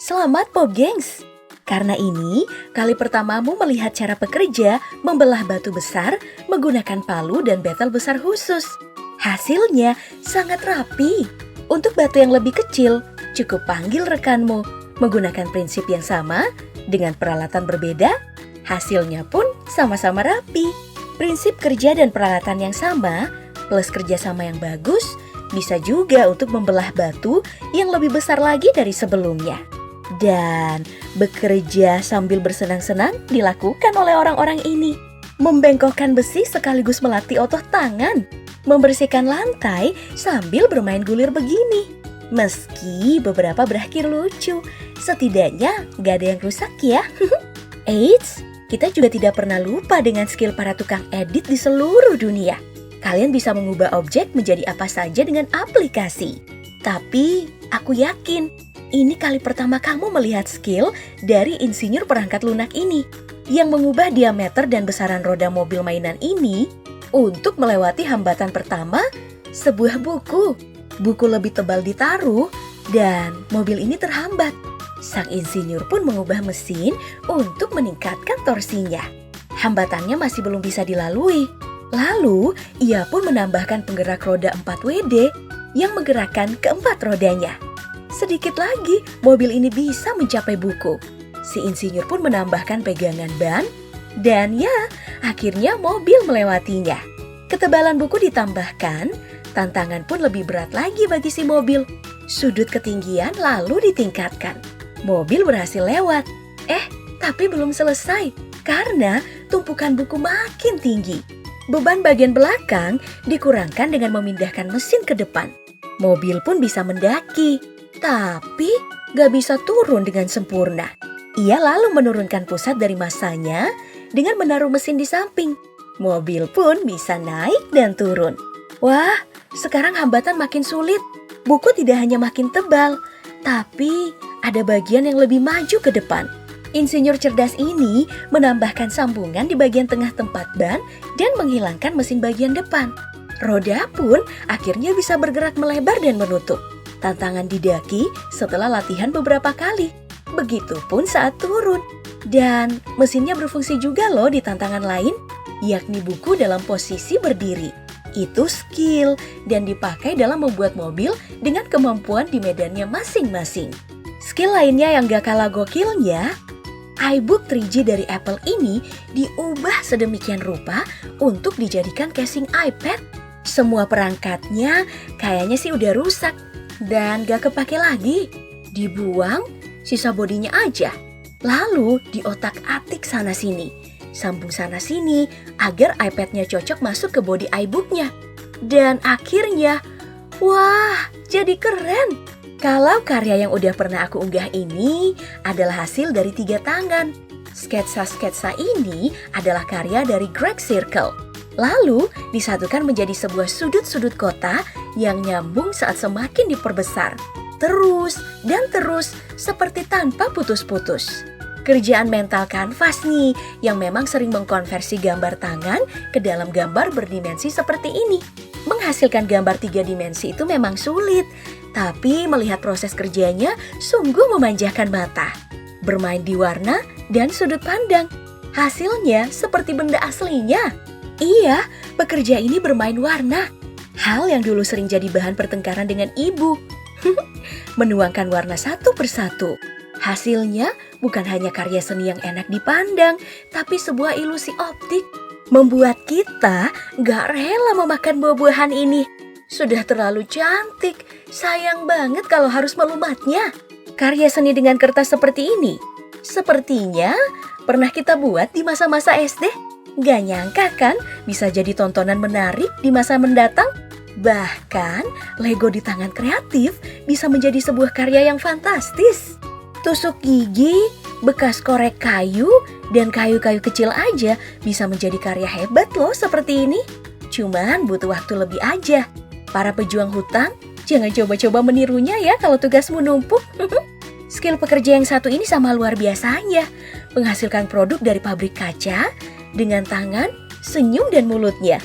Selamat Pop Gengs! Karena ini, kali pertamamu melihat cara pekerja membelah batu besar menggunakan palu dan betel besar khusus. Hasilnya sangat rapi. Untuk batu yang lebih kecil, cukup panggil rekanmu. Menggunakan prinsip yang sama, dengan peralatan berbeda, hasilnya pun sama-sama rapi. Prinsip kerja dan peralatan yang sama, plus kerjasama yang bagus, bisa juga untuk membelah batu yang lebih besar lagi dari sebelumnya. Dan bekerja sambil bersenang-senang dilakukan oleh orang-orang ini. Membengkokkan besi sekaligus melatih otot tangan. Membersihkan lantai sambil bermain gulir begini. Meski beberapa berakhir lucu, setidaknya gak ada yang rusak ya. Eits, kita juga tidak pernah lupa dengan skill para tukang edit di seluruh dunia. Kalian bisa mengubah objek menjadi apa saja dengan aplikasi. Tapi aku yakin ini kali pertama kamu melihat skill dari insinyur perangkat lunak ini yang mengubah diameter dan besaran roda mobil mainan ini untuk melewati hambatan pertama, sebuah buku. Buku lebih tebal ditaruh dan mobil ini terhambat. Sang insinyur pun mengubah mesin untuk meningkatkan torsinya. Hambatannya masih belum bisa dilalui. Lalu, ia pun menambahkan penggerak roda 4WD yang menggerakkan keempat rodanya. Sedikit lagi, mobil ini bisa mencapai buku. Si insinyur pun menambahkan pegangan ban, dan ya, akhirnya mobil melewatinya. Ketebalan buku ditambahkan, tantangan pun lebih berat lagi bagi si mobil. Sudut ketinggian lalu ditingkatkan. Mobil berhasil lewat. Tapi belum selesai, karena tumpukan buku makin tinggi. Beban bagian belakang dikurangkan dengan memindahkan mesin ke depan. Mobil pun bisa mendaki. Tapi gak bisa turun dengan sempurna. Ia lalu menurunkan pusat dari masanya dengan menaruh mesin di samping. Mobil pun bisa naik dan turun. Wah, sekarang hambatan makin sulit. Buku tidak hanya makin tebal, tapi ada bagian yang lebih maju ke depan. Insinyur cerdas ini menambahkan sambungan di bagian tengah tempat ban dan menghilangkan mesin bagian depan. Roda pun akhirnya bisa bergerak melebar dan menutup. Tantangan didaki setelah latihan beberapa kali. Begitupun saat turun. Dan mesinnya berfungsi juga loh di tantangan lain, yakni buku dalam posisi berdiri. Itu skill dan dipakai dalam membuat mobil dengan kemampuan di medannya masing-masing. Skill lainnya yang gak kalah gokilnya, iBook 3G dari Apple ini diubah sedemikian rupa untuk dijadikan casing iPad. Semua perangkatnya kayaknya sih udah rusak dan gak kepake lagi. Dibuang, sisa bodinya aja. Lalu diotak-atik sana-sini, sambung sana-sini agar iPad-nya cocok masuk ke bodi iBook-nya. Dan akhirnya, wah, jadi keren. Kalau karya yang udah pernah aku unggah ini adalah hasil dari 3 tangan. Sketsa-sketsa ini adalah karya dari Greg Circle. Lalu disatukan menjadi sebuah sudut-sudut kota yang nyambung saat semakin diperbesar. Terus dan terus seperti tanpa putus-putus. Kerjaan mental kanvas nih yang memang sering mengkonversi gambar tangan ke dalam gambar berdimensi seperti ini. Menghasilkan gambar 3 dimensi itu memang sulit, tapi melihat proses kerjanya sungguh memanjakan mata. Bermain di warna dan sudut pandang. Hasilnya seperti benda aslinya. Iya, pekerja ini bermain warna. Hal yang dulu sering jadi bahan pertengkaran dengan ibu. Menuangkan warna satu persatu. Hasilnya bukan hanya karya seni yang enak dipandang, tapi sebuah ilusi optik. Membuat kita gak rela memakan buah-buahan ini. Sudah terlalu cantik, sayang banget kalau harus melumatnya. Karya seni dengan kertas seperti ini, sepertinya pernah kita buat di masa-masa SD. Gak nyangka kan bisa jadi tontonan menarik di masa mendatang? Bahkan Lego di tangan kreatif bisa menjadi sebuah karya yang fantastis. Tusuk gigi, bekas korek kayu, dan kayu-kayu kecil aja bisa menjadi karya hebat loh seperti ini. Cuman butuh waktu lebih aja. Para pejuang hutan, jangan coba-coba menirunya ya kalau tugasmu numpuk. Skill pekerja yang satu ini sama luar biasanya. Menghasilkan produk dari pabrik kaca dengan tangan, senyum, dan mulutnya.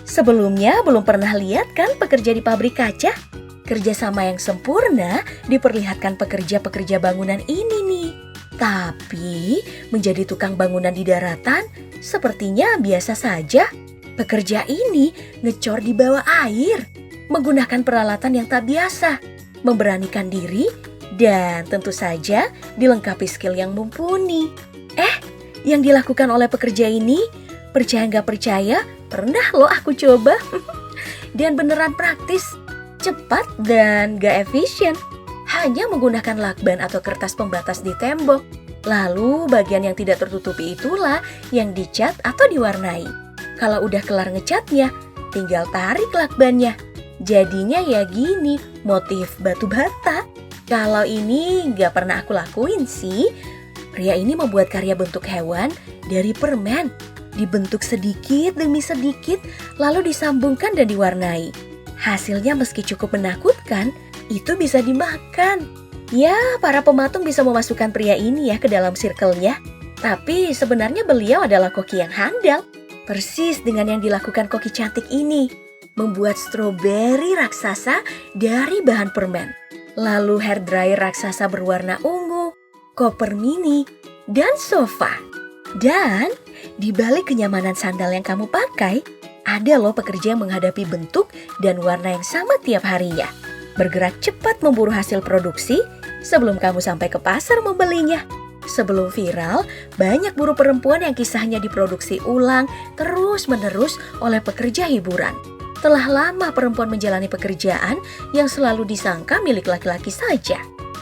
Sebelumnya belum pernah lihat kan pekerja di pabrik kaca? Kerjasama yang sempurna diperlihatkan pekerja-pekerja bangunan ini nih. Tapi menjadi tukang bangunan di daratan sepertinya biasa saja. Pekerja ini ngecor di bawah air, menggunakan peralatan yang tak biasa, memberanikan diri, dan tentu saja dilengkapi skill yang mumpuni. Yang dilakukan oleh pekerja ini, percaya nggak percaya, pernah loh aku coba. Dan beneran praktis, cepat dan gak efisien. Hanya menggunakan lakban atau kertas pembatas di tembok. Lalu bagian yang tidak tertutupi itulah yang dicat atau diwarnai. Kalau udah kelar ngecatnya, tinggal tarik lakbannya. Jadinya ya gini, motif batu bata. Kalau ini gak pernah aku lakuin sih. Pria ini membuat karya bentuk hewan dari permen. Dibentuk sedikit demi sedikit, lalu disambungkan dan diwarnai. Hasilnya meski cukup menakutkan, itu bisa dimakan. Ya, para pematung bisa memasukkan pria ini ya ke dalam circle-nya. Tapi sebenarnya beliau adalah koki yang handal. Persis dengan yang dilakukan koki cantik ini. Membuat stroberi raksasa dari bahan permen. Lalu hair dryer raksasa berwarna ungu, koper mini, dan sofa. Dan di balik kenyamanan sandal yang kamu pakai, ada loh pekerja yang menghadapi bentuk dan warna yang sama tiap harinya. Bergerak cepat memburu hasil produksi sebelum kamu sampai ke pasar membelinya. Sebelum viral, banyak buruh perempuan yang kisahnya diproduksi ulang terus-menerus oleh pekerja hiburan. Telah lama perempuan menjalani pekerjaan yang selalu disangka milik laki-laki saja.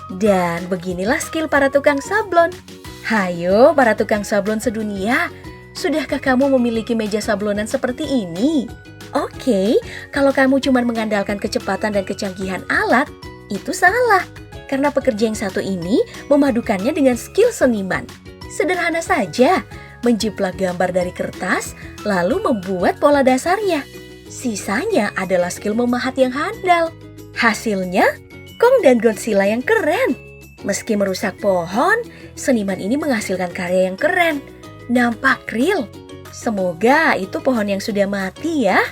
Dan beginilah skill para tukang sablon. Hayo para tukang sablon sedunia, sudahkah kamu memiliki meja sablonan seperti ini? Oke, kalau kamu cuma mengandalkan kecepatan dan kecanggihan alat, itu salah. Karena pekerja yang satu ini memadukannya dengan skill seniman. Sederhana saja, menjiplak gambar dari kertas, lalu membuat pola dasarnya. Sisanya adalah skill memahat yang handal. Hasilnya, Kong dan Godzilla yang keren. Meski merusak pohon, seniman ini menghasilkan karya yang keren. Nampak real. Semoga itu pohon yang sudah mati ya.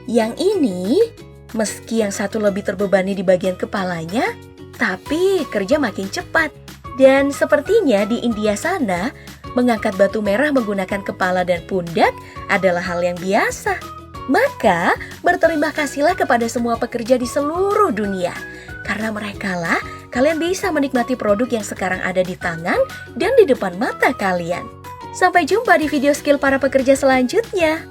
Yang ini, meski yang satu lebih terbebani di bagian kepalanya, tapi kerja makin cepat. Dan sepertinya di India sana, mengangkat batu merah menggunakan kepala dan pundak adalah hal yang biasa. Maka berterima kasihlah kepada semua pekerja di seluruh dunia. Karena merekalah kalian bisa menikmati produk yang sekarang ada di tangan dan di depan mata kalian. Sampai jumpa di video skill para pekerja selanjutnya.